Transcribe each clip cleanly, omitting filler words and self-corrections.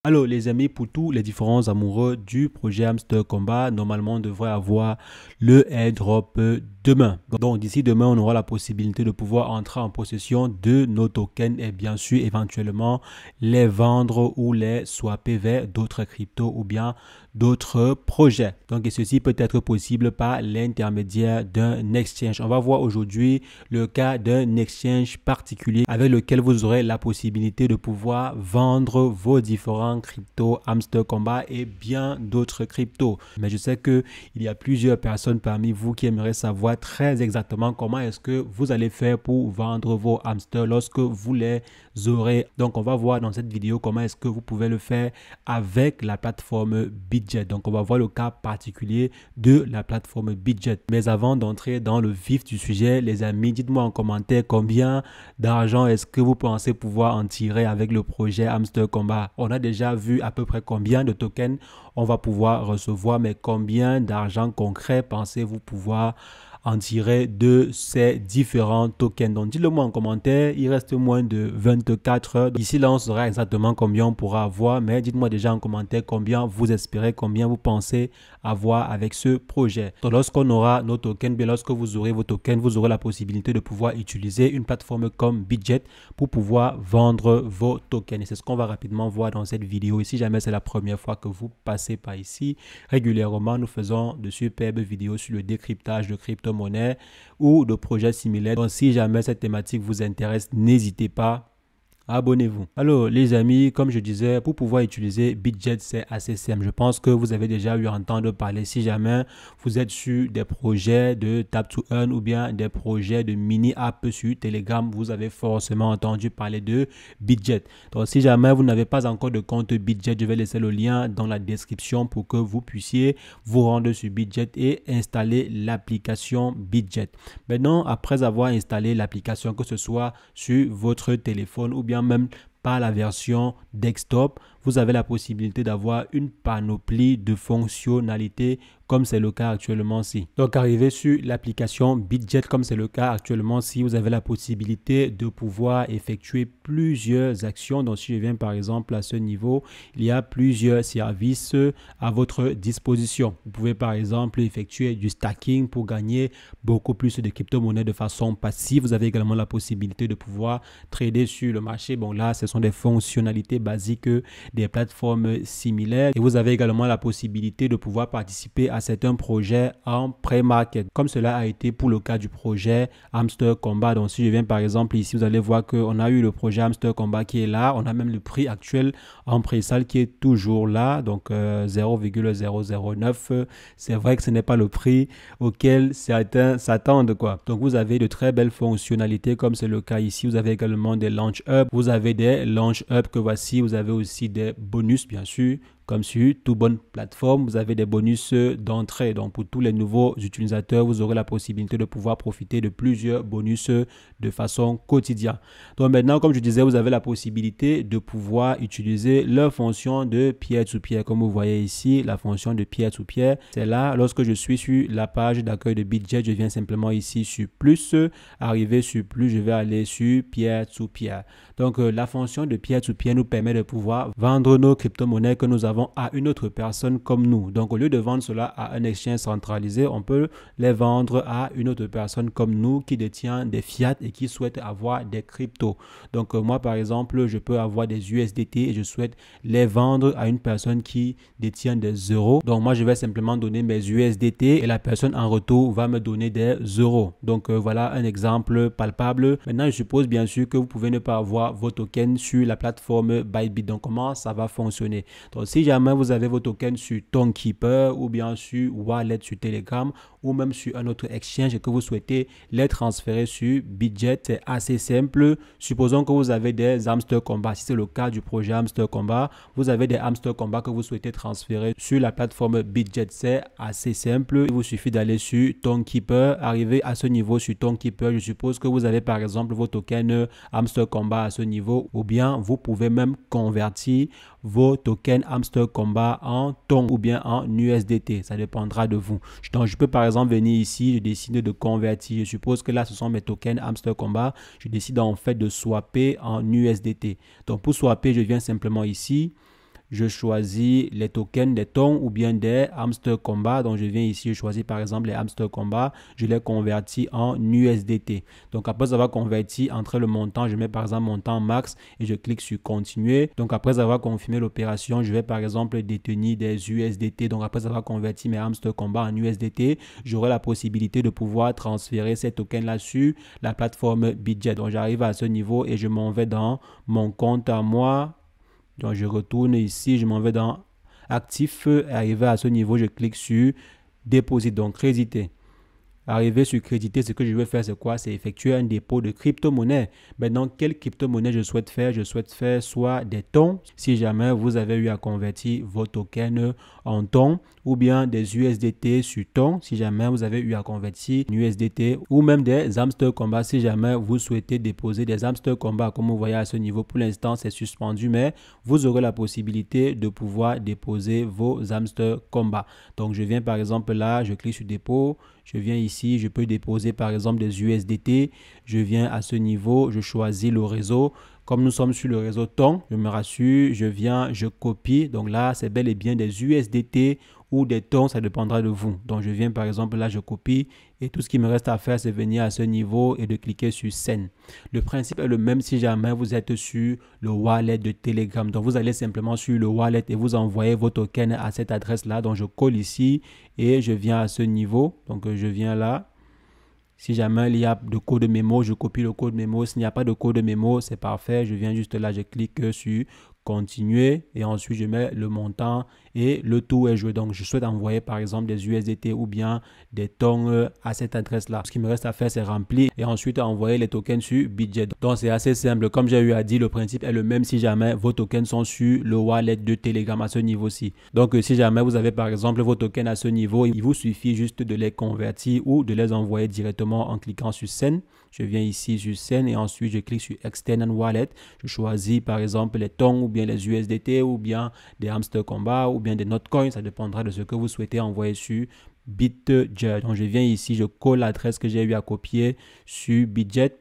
Alors les amis, pour tous les différents amoureux du projet Hamster Combat, normalement on devrait avoir le airdrop demain. Donc d'ici demain, on aura la possibilité de pouvoir entrer en possession de nos tokens et bien sûr éventuellement les vendre ou les swapper vers d'autres cryptos ou bien d'autres projets. Donc et ceci peut être possible par l'intermédiaire d'un exchange. On va voir aujourd'hui le cas d'un exchange particulier avec lequel vous aurez la possibilité de pouvoir vendre vos différents cryptos, Hamster Combat et bien d'autres cryptos. Mais je sais que il y a plusieurs personnes parmi vous qui aimeraient savoir très exactement comment est-ce que vous allez faire pour vendre vos hamsters lorsque vous les aurez. Donc on va voir dans cette vidéo comment est-ce que vous pouvez le faire avec la plateforme Bitget. Donc on va voir le cas particulier de la plateforme Bitget. Mais avant d'entrer dans le vif du sujet, les amis, dites-moi en commentaire combien d'argent est-ce que vous pensez pouvoir en tirer avec le projet Hamster Combat. On a déjà vu à peu près combien de tokens on va pouvoir recevoir, mais combien d'argent concret pensez-vous pouvoir en tirer de ces différents tokens. Donc dites-le moi en commentaire, il reste moins de 24 heures. D'ici là, on saura exactement combien on pourra avoir, mais dites-moi déjà en commentaire combien vous espérez, combien vous pensez avoir avec ce projet. Donc lorsqu'on aura nos tokens, bien lorsque vous aurez vos tokens, vous aurez la possibilité de pouvoir utiliser une plateforme comme Bitget pour pouvoir vendre vos tokens. Et c'est ce qu'on va rapidement voir dans cette vidéo. Et si jamais c'est la première fois que vous passez par ici, régulièrement, nous faisons de superbes vidéos sur le décryptage de crypto-monnaie ou de projets similaires. Donc, si jamais cette thématique vous intéresse, n'hésitez pas. Abonnez-vous. Alors les amis, comme je disais, pour pouvoir utiliser Bitget, c'est assez simple. Je pense que vous avez déjà eu à entendre parler. Si jamais vous êtes sur des projets de Tap to Earn ou bien des projets de mini-app sur Telegram, vous avez forcément entendu parler de Bitget. Donc si jamais vous n'avez pas encore de compte Bitget, je vais laisser le lien dans la description pour que vous puissiez vous rendre sur Bitget et installer l'application Bitget. Maintenant, après avoir installé l'application, que ce soit sur votre téléphone ou bien même par la version desktop, vous avez la possibilité d'avoir une panoplie de fonctionnalités comme c'est le cas actuellement-ci. Donc, arrivé sur l'application Bitget, comme c'est le cas actuellement-ci, vous avez la possibilité de pouvoir effectuer plusieurs actions. Donc, si je viens par exemple à ce niveau, il y a plusieurs services à votre disposition. Vous pouvez par exemple effectuer du stacking pour gagner beaucoup plus de crypto-monnaies de façon passive. Vous avez également la possibilité de pouvoir trader sur le marché. Bon, là, ce sont des fonctionnalités basiques des plateformes similaires. Et vous avez également la possibilité de pouvoir participer à certains projets en pré-market, comme cela a été pour le cas du projet Hamster Combat. Donc si je viens par exemple ici, vous allez voir qu'on a eu le projet Hamster Combat qui est là. On a même le prix actuel en pré-sale qui est toujours là, donc 0,009. C'est vrai que ce n'est pas le prix auquel certains s'attendent, quoi. Donc vous avez de très belles fonctionnalités comme c'est le cas ici. Vous avez également des launch up. Vous avez des launch up que voici. Vous avez aussi des bonus, bien sûr, comme sur toute bonne plateforme. Vous avez des bonus d'entrée. Donc, pour tous les nouveaux utilisateurs, vous aurez la possibilité de pouvoir profiter de plusieurs bonus de façon quotidienne. Donc, maintenant, comme je disais, vous avez la possibilité de pouvoir utiliser leur fonction de peer-to-peer. Comme vous voyez ici, la fonction de peer-to-peer, c'est là, lorsque je suis sur la page d'accueil de Bitget, je viens simplement ici sur plus. Arrivé sur plus, je vais aller sur peer-to-peer. Donc, la fonction de peer-to-peer nous permet de pouvoir vendre nos crypto-monnaies que nous avons à une autre personne comme nous. Donc, au lieu de vendre cela à un exchange centralisé, on peut les vendre à une autre personne comme nous qui détient des fiat et qui souhaite avoir des cryptos. Donc, moi, par exemple, je peux avoir des USDT et je souhaite les vendre à une personne qui détient des euros. Donc, moi, je vais simplement donner mes USDT et la personne en retour va me donner des euros. Donc, voilà un exemple palpable. Maintenant, je suppose bien sûr que vous pouvez ne pas avoir vos tokens sur la plateforme Bybit. Donc, comment ça va fonctionner? Donc, si jamais vous avez vos tokens sur Tokenkeeper ou bien sur Wallet sur Telegram ou même sur un autre exchange et que vous souhaitez les transférer sur Bitget, c'est assez simple. Supposons que vous avez des Hamster Combat. Si c'est le cas du projet Hamster Combat, vous avez des Hamster Combat que vous souhaitez transférer sur la plateforme Bitget. C'est assez simple. Il vous suffit d'aller sur Tokenkeeper. Arriver à ce niveau sur Tokenkeeper, je suppose que vous avez par exemple vos tokens Hamster Combat à ce niveau ou bien vous pouvez même convertir vos tokens Hamster Combat en TON ou bien en USDT. Ça dépendra de vous. Donc, je peux par exemple venir ici, je décide de convertir. Je suppose que là, ce sont mes tokens Hamster Combat. Je décide en fait de swapper en USDT. Donc, pour swapper, je viens simplement ici. je choisis les tokens des thons ou bien des hamster combat. Donc je viens ici, je choisis par exemple les hamster combat, je les convertis en USDT. Donc après avoir converti, entre le montant, je mets par exemple montant max et je clique sur continuer. Donc après avoir confirmé l'opération, je vais par exemple détenir des USDT. Donc après avoir converti mes hamster combat en USDT, j'aurai la possibilité de pouvoir transférer ces tokens là sur la plateforme Bitget. Donc j'arrive à ce niveau et je m'en vais dans mon compte à moi. Donc, je retourne ici, je m'en vais dans actif. Arrivé à ce niveau, je clique sur déposer, donc créditer. Arrivé sur créditer, ce que je vais faire, c'est quoi? C'est effectuer un dépôt de crypto-monnaie. Maintenant, quelle crypto-monnaie je souhaite faire? Je souhaite faire soit des thons, si jamais vous avez eu à convertir vos tokens en thons, ou bien des USDT sur thons, si jamais vous avez eu à convertir en USDT, ou même des hamster combat, si jamais vous souhaitez déposer des hamster combat. Comme vous voyez à ce niveau, pour l'instant, c'est suspendu, mais vous aurez la possibilité de pouvoir déposer vos hamster combat. Donc, je viens par exemple là, je clique sur dépôt. Je viens ici, je peux déposer par exemple des USDT. Je viens à ce niveau, je choisis le réseau. Comme nous sommes sur le réseau TON, je me rassure, je viens, je copie. Donc là, c'est bel et bien des USDT ou des tons, ça dépendra de vous. Donc je viens par exemple là, je copie et tout ce qui me reste à faire, c'est venir à ce niveau et de cliquer sur Send. Le principe est le même si jamais vous êtes sur le wallet de Telegram. Donc vous allez simplement sur le wallet et vous envoyez vos tokens à cette adresse-là. Donc je colle ici et je viens à ce niveau. Donc je viens là. Si jamais il y a de code mémo, je copie le code mémo. S'il n'y a pas de code mémo, c'est parfait. Je viens juste là, je clique sur continuer et ensuite je mets le montant et le tout est joué. Donc je souhaite envoyer par exemple des USDT ou bien des tons à cette adresse là. Ce qui me reste à faire, c'est remplir et ensuite envoyer les tokens sur Bitget. Donc c'est assez simple. Comme j'ai eu à dire, le principe est le même si jamais vos tokens sont sur le wallet de Telegram à ce niveau-ci. Donc si jamais vous avez par exemple vos tokens à ce niveau, il vous suffit juste de les convertir ou de les envoyer directement en cliquant sur Send. Je viens ici sur Send et ensuite je clique sur Extend Wallet. Je choisis par exemple les tons ou bien les USDT ou bien des hamster combat ou bien des Notcoin. Ça dépendra de ce que vous souhaitez envoyer sur Bitget. Donc je viens ici, je colle l'adresse que j'ai eu à copier sur Bitget.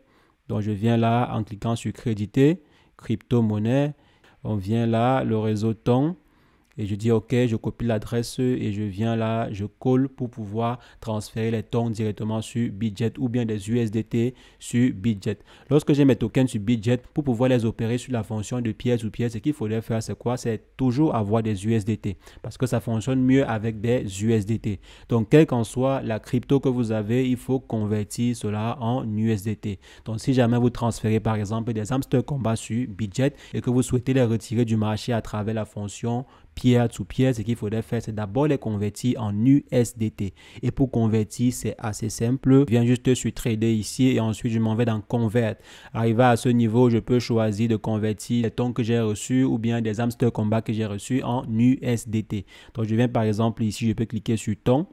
Donc je viens là en cliquant sur créditer, crypto-monnaie. On vient là, le réseau ton. Et je dis OK, je copie l'adresse et je viens là, je colle pour pouvoir transférer les tons directement sur Bitget ou bien des USDT sur Bitget. Lorsque j'ai mes tokens sur Bitget, pour pouvoir les opérer sur la fonction de pièce-ou-pièce, ce qu'il faudrait faire, c'est quoi? C'est toujours avoir des USDT parce que ça fonctionne mieux avec des USDT. Donc, quelle qu'en soit la crypto que vous avez, il faut convertir cela en USDT. Donc, si jamais vous transférez par exemple des hamster combat sur Bitget et que vous souhaitez les retirer du marché à travers la fonction peer-to-peer, ce qu'il faudrait faire, c'est d'abord les convertir en USDT. Et pour convertir, c'est assez simple. Je viens juste sur Trader ici et ensuite je m'en vais dans Convert. Arrivé à ce niveau, je peux choisir de convertir les tons que j'ai reçus ou bien des hamster combat que j'ai reçus en USDT. Donc je viens par exemple ici, je peux cliquer sur tons.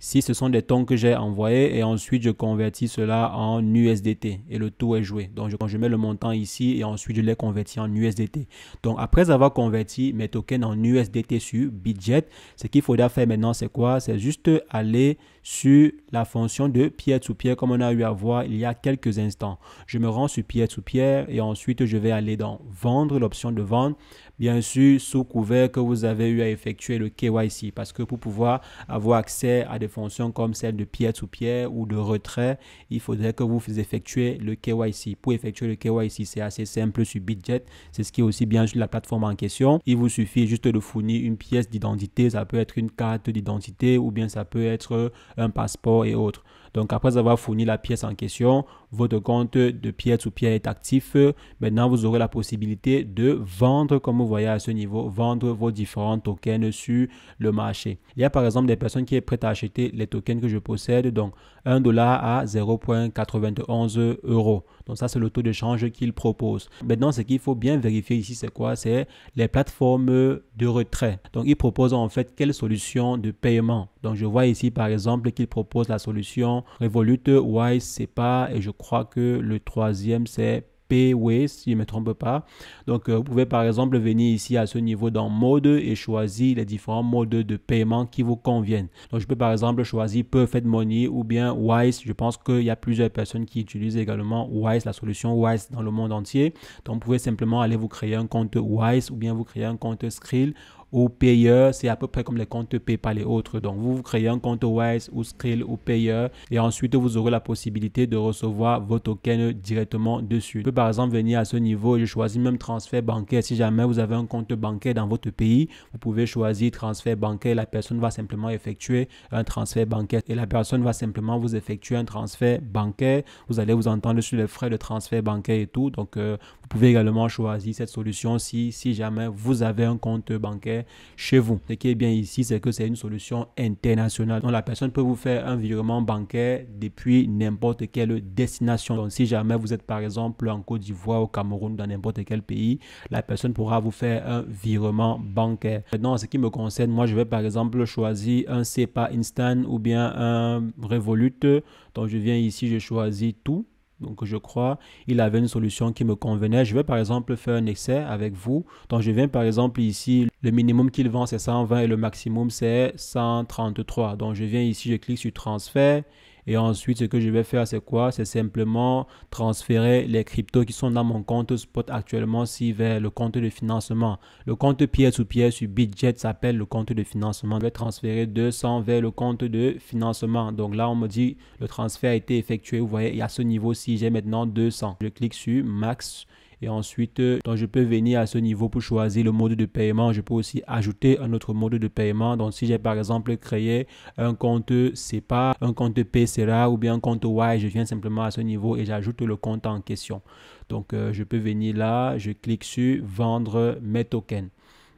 Si ce sont des tons que j'ai envoyés et ensuite je convertis cela en USDT et le tout est joué. Donc je mets le montant ici et ensuite je les convertis en USDT. Donc après avoir converti mes tokens en USDT sur Bitget, ce qu'il faudra faire maintenant c'est quoi? C'est juste aller sur la fonction de peer-to-peer comme on a eu à voir il y a quelques instants. Je me rends sur peer-to-peer et ensuite je vais aller dans vendre, l'option de vendre. Bien sûr, sous couvert que vous avez eu à effectuer le KYC parce que pour pouvoir avoir accès à des fonctions comme celle de peer-to-peer ou de retrait, il faudrait que vous effectuez le KYC. Pour effectuer le KYC, c'est assez simple sur Bitget. C'est ce qui est aussi bien sur la plateforme en question. Il vous suffit juste de fournir une pièce d'identité. Ça peut être une carte d'identité ou bien ça peut être un passeport et autres. Donc, après avoir fourni la pièce en question, votre compte de peer-to-peer est actif. Maintenant, vous aurez la possibilité de vendre, comme vous voyez à ce niveau, vendre vos différents tokens sur le marché. Il y a par exemple des personnes qui sont prêtes à acheter les tokens que je possède, donc $1 à 0,91 €. Donc, ça, c'est le taux de change qu'ils proposent. Maintenant, ce qu'il faut bien vérifier ici, c'est quoi? C'est les plateformes de retrait. Donc, ils proposent en fait quelle solution de paiement. Donc, je vois ici, par exemple, qu'ils proposent la solution Revolut, Wise, SEPA et je crois que le troisième, c'est Payway, si je ne me trompe pas. Donc, vous pouvez par exemple venir ici à ce niveau dans mode et choisir les différents modes de paiement qui vous conviennent. Donc, je peux par exemple choisir Perfect Money ou bien Wise. Je pense qu'il y a plusieurs personnes qui utilisent également Wise, la solution Wise dans le monde entier. Donc, vous pouvez simplement aller vous créer un compte Wise ou bien vous créer un compte Skrill ou Payer. C'est à peu près comme les comptes PayPal et autres. Donc, vous créez un compte Wise ou Skrill ou Payer et ensuite, vous aurez la possibilité de recevoir vos tokens directement dessus. Je peux par exemple venir à ce niveau et je choisis même transfert bancaire. Si jamais vous avez un compte bancaire dans votre pays, vous pouvez choisir transfert bancaire. La personne va simplement effectuer un transfert bancaire et la personne va simplement vous effectuer un transfert bancaire. Vous allez vous entendre sur les frais de transfert bancaire et tout. Donc, vous pouvez également choisir cette solution si jamais vous avez un compte bancaire chez vous. Ce qui est bien ici, c'est que c'est une solution internationale. Donc, la personne peut vous faire un virement bancaire depuis n'importe quelle destination. Donc, si jamais vous êtes par exemple en Côte d'Ivoire, au Cameroun, dans n'importe quel pays, la personne pourra vous faire un virement bancaire. Maintenant, en ce qui me concerne, moi, je vais par exemple choisir un SEPA Instant ou bien un Revolut. Donc, je viens ici, je choisis tout. Donc, je crois il avait une solution qui me convenait. Je vais par exemple faire un essai avec vous. Donc, je viens par exemple ici, le minimum qu'il vend c'est 120 et le maximum c'est 133. Donc, je viens ici, je clique sur transfert. Et ensuite, ce que je vais faire, c'est quoi? C'est simplement transférer les cryptos qui sont dans mon compte spot actuellement vers le compte de financement. Le compte peer-to-peer sur Bitget s'appelle le compte de financement. Je vais transférer 200 vers le compte de financement. Donc là, on me dit le transfert a été effectué. Vous voyez, et à ce niveau-ci, j'ai maintenant 200. Je clique sur Max. Et ensuite, donc je peux venir à ce niveau pour choisir le mode de paiement. Je peux aussi ajouter un autre mode de paiement. Donc, si j'ai par exemple créé un compte SEPA, un compte PCERA ou bien un compte Wise, je viens simplement à ce niveau et j'ajoute le compte en question. Donc, je peux venir là, je clique sur vendre mes tokens.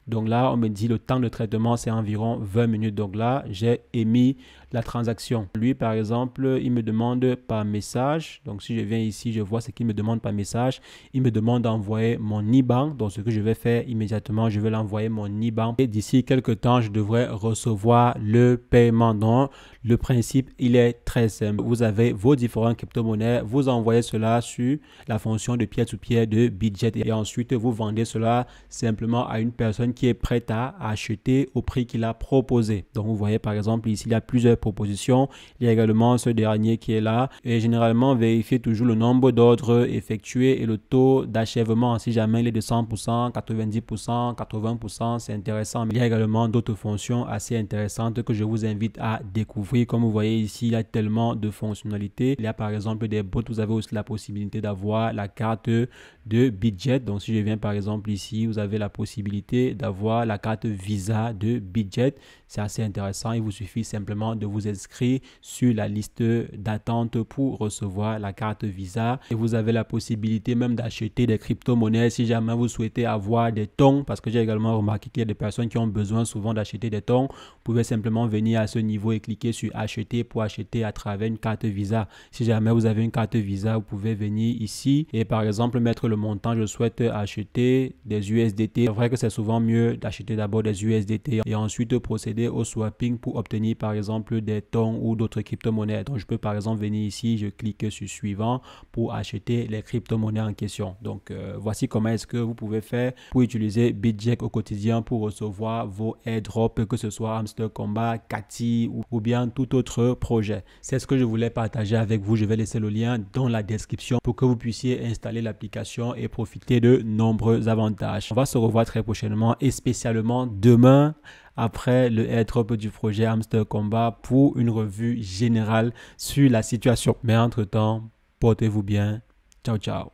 Donc là, on me dit le temps de traitement, c'est environ 20 minutes. Donc là, j'ai émis la transaction. Lui, par exemple, il me demande par message. Donc, si je viens ici, je vois ce qu'il me demande par message. Il me demande d'envoyer mon IBAN. Donc, ce que je vais faire immédiatement, je vais l'envoyer mon IBAN. Et d'ici quelques temps, je devrais recevoir le paiement. Donc, le principe, il est très simple. Vous avez vos différentes crypto-monnaies. Vous envoyez cela sur la fonction de peer-to-peer de Bitget. Et ensuite, vous vendez cela simplement à une personne qui est prête à acheter au prix qu'il a proposé. Donc, vous voyez, par exemple, ici, il y a plusieurs propositions. Il y a également ce dernier qui est là. Et généralement, vérifiez toujours le nombre d'ordres effectués et le taux d'achèvement. Si jamais il est de 100%, 90%, 80%, c'est intéressant. Mais il y a également d'autres fonctions assez intéressantes que je vous invite à découvrir. Comme vous voyez ici, il y a tellement de fonctionnalités. Il y a par exemple des bots. Vous avez aussi la possibilité d'avoir la carte de Bitget. Donc, si je viens par exemple ici, vous avez la possibilité d'avoir la carte Visa de Bitget. C'est assez intéressant. Il vous suffit simplement de vous inscrire sur la liste d'attente pour recevoir la carte Visa. Et vous avez la possibilité même d'acheter des crypto-monnaies si jamais vous souhaitez avoir des tons. Parce que j'ai également remarqué qu'il y a des personnes qui ont besoin souvent d'acheter des tons. Vous pouvez simplement venir à ce niveau et cliquer sur acheter pour acheter à travers une carte Visa. Si jamais vous avez une carte Visa, vous pouvez venir ici et par exemple mettre le montant. Je souhaite acheter des USDT. C'est vrai que c'est souvent mieux d'acheter d'abord des USDT et ensuite procéder au swapping pour obtenir par exemple des tons ou d'autres crypto-monnaies. Donc je peux par exemple venir ici, je clique sur suivant pour acheter les crypto-monnaies en question. Donc voici comment est-ce que vous pouvez faire pour utiliser Bitget au quotidien pour recevoir vos airdrops, que ce soit Hamster Combat, Cathy ou bien tout autre projet. C'est ce que je voulais partager avec vous. Je vais laisser le lien dans la description pour que vous puissiez installer l'application et profiter de nombreux avantages. On va se revoir très prochainement et spécialement demain après le airdrop du projet Hamster Combat pour une revue générale sur la situation. Mais entre-temps, portez-vous bien. Ciao, ciao.